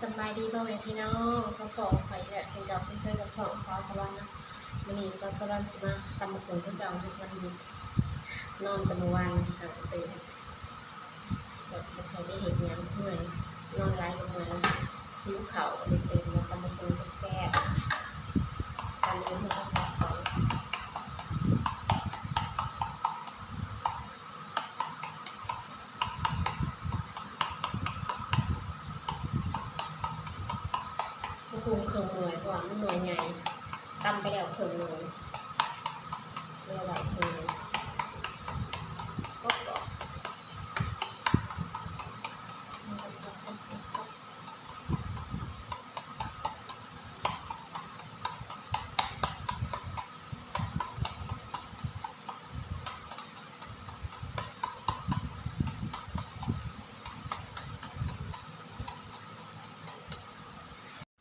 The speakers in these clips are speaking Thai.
สบายดีบ่แม่พี่น้องเขาขอข่อยเนี่ยเซ็นดอกเซ็นเตอร์กับสองซอสวรรค์นะวันนี้ซอสวรรค์สิมาตำมะขุ่นทุกอย่างทุกวันนี้นอนแต่เมื่อวานค่ะตื่นแบบไม่เคยได้เห็นอย่างเมื่อยนอนไร้กับเมื่อยหิวเข่าเลยตื่นมาตำมะขุ่นแซ่บตำมะขุ่นมันก็แซ่บของมะขุ่นเครื่องหน่วยกว่ามันหน่วยใหญ่ตำไปแล้วเครื่องหน่วยเรียกว่าเครื่องก็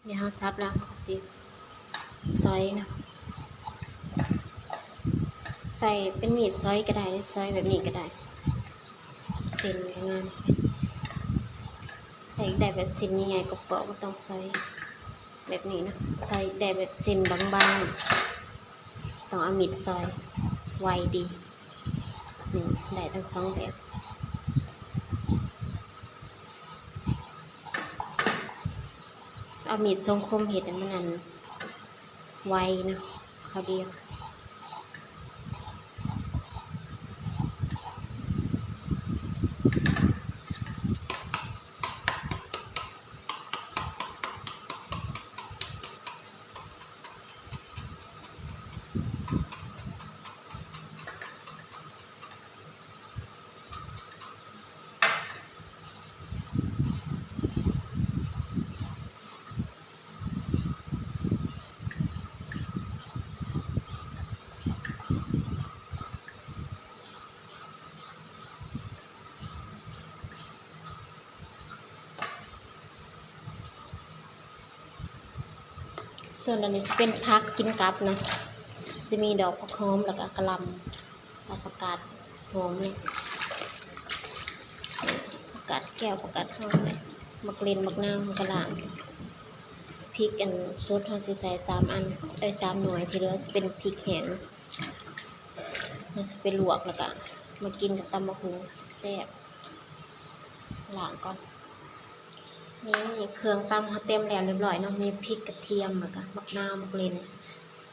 เนี่ยเขาซับแล้วสิซอยนะใส่เป็นมีดซอยก็ได้ซอยแบบนี้ก็ได้เส้นงานถ้าได้แบบเส้นใหญ่ๆก็เปาะก็ต้องซอยแบบนี้นะถ้าได้แบบเส้นบางๆต้องเอามีดซอยไวดีนี่ได้ทั้งสองแบบเอามีดทรงคมเห็ดมันนั่นไวนะเขาเดียวส่วนอันนี้จะเป็นพักกินกับนะจะมีดอกผักหอมแล้วก็กระหล่ำผักกาดหอมเลยผักกาดแก้วผักกาดหอมเลยมะกรีนมะนาวมะกระหล่ำพริกอันซุดเขาใส่3 อัน3 หน่วยที่เหลือจะเป็นพริกแห้งเราจะไปลวกแล้วก็มากินกับตำมะฮุงแซ่บล้างก่อนนี่เครื่องตำเขาเต็มแล้วเรียบร้อยเนาะมีพริกกระเทียมแล้วก็มะนาวมะกรีน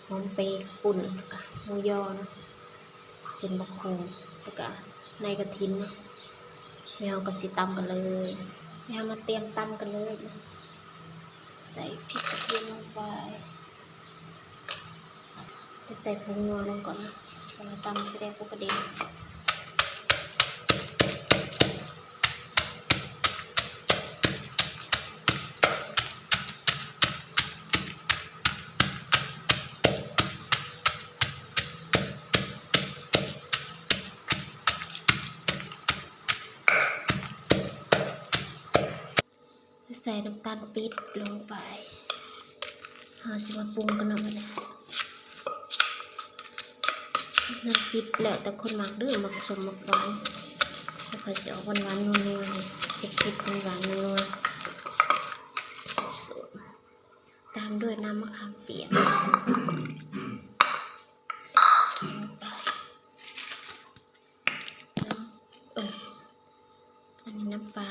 หอมเปย์ปุ่นแล้วก็หมูยอเนาะเส้นมะขุ่นแล้วก็ในกระทินเนาะแมวก็สิตำกันเลยแมวมาเตรียมตำกันเลยใส่พริกกระเทียมลงไปจะใส่ผงนัวลงก่อนนะเวลาตำจะได้พวกกระเด็นใส่น้ำตาลปี๊บลงไปเราจะมาปรุงกันหน่อยนะน้ำพริกแล้วแต่คนมักดื้อมักสมมักหวานแล้วก็จะออกหวานๆนัวๆเลยเผ็ดๆหวานๆนัวๆสุดๆตามด้วยน้ำมะขามเปียกอันนี้น้ำปลา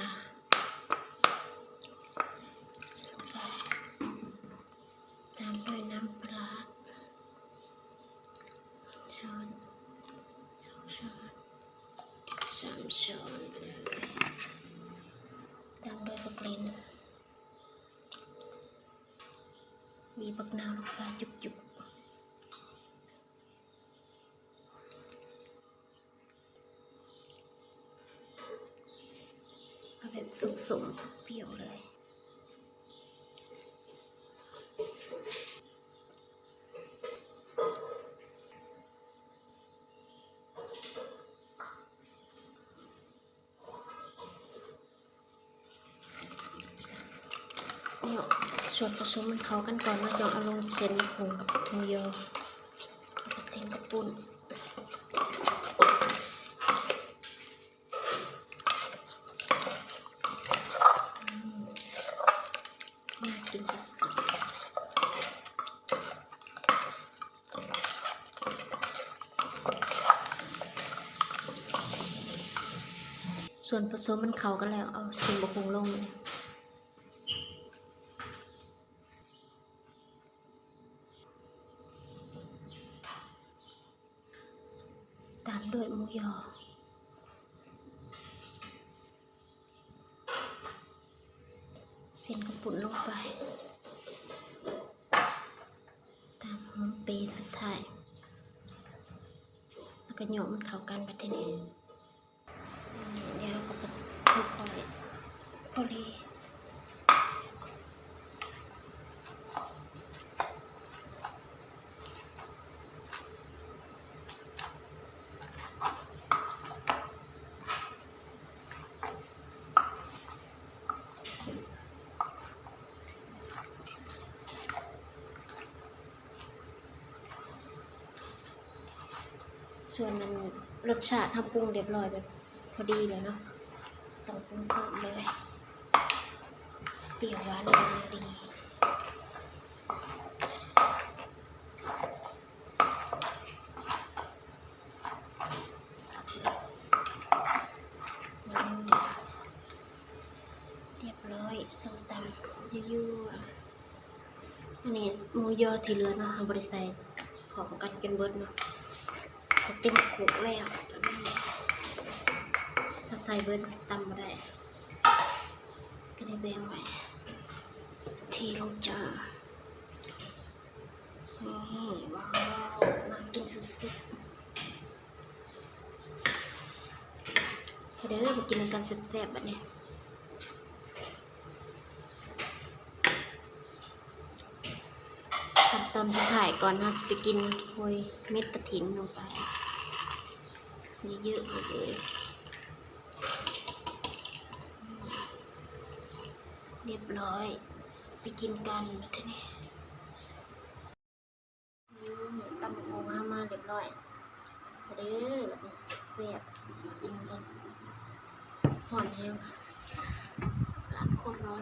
ตามด้วยน้ำปลาช้อน2 ช้อน3 ช้อนไปเลยตามด้วยผักลิ้นมีบักนาวลงไปจุกๆเอาแบบสุ่มๆเปรี้ยวเลยเนี่ยส่วนผสมมันเข้ากันก่อนแล้วจะเอาลงเส้นมะขุ่นกับหมูยอแล้วก็เส้นกระปุ่น กินสุดๆส่วนผสมมันเข้ากันแล้วเอาสินบกหุงลงเลยตามด้วยหมูยอเส้นกระปุนลงไปตามหอมเปรย์สุดท้ายแล้วก็โยกมันเข้ากันไปทีนี้แล้วก็ค่อยๆก็เลยส่วนมันรสชาติทำปรุงเรียบร้อยแบบพอดีเลยเนาะต้องปรุงเพิ่มเลยเปรี้ยวหวานกำลังดีเรียบร้อยส้มตำยั่วๆอันนี้หมูยอที่เหลือเนาะเราบริใส่ของกันจนเบิดเนาะเต็มโขกแล้วถ้าใส่เบิร์นตำมาได้ก็ได้แบ่งไว้ทีลงจ้านี่ว้าวน่ากินสุดๆเดี๋ยวมากินกันแซ่บๆแบบนี้ขั้นตอนสุดท้ายก่อนเราจะไปกินโรยเม็ดกระถินลงไปเยอะๆเลยเรียบร้อยไปกินกันมาทีนี้ตำบักหุ่งมาเรียบร้อยเด้อแบบนี้แซ่บกินกันห่อนแห้งอากาศโคตรร้อน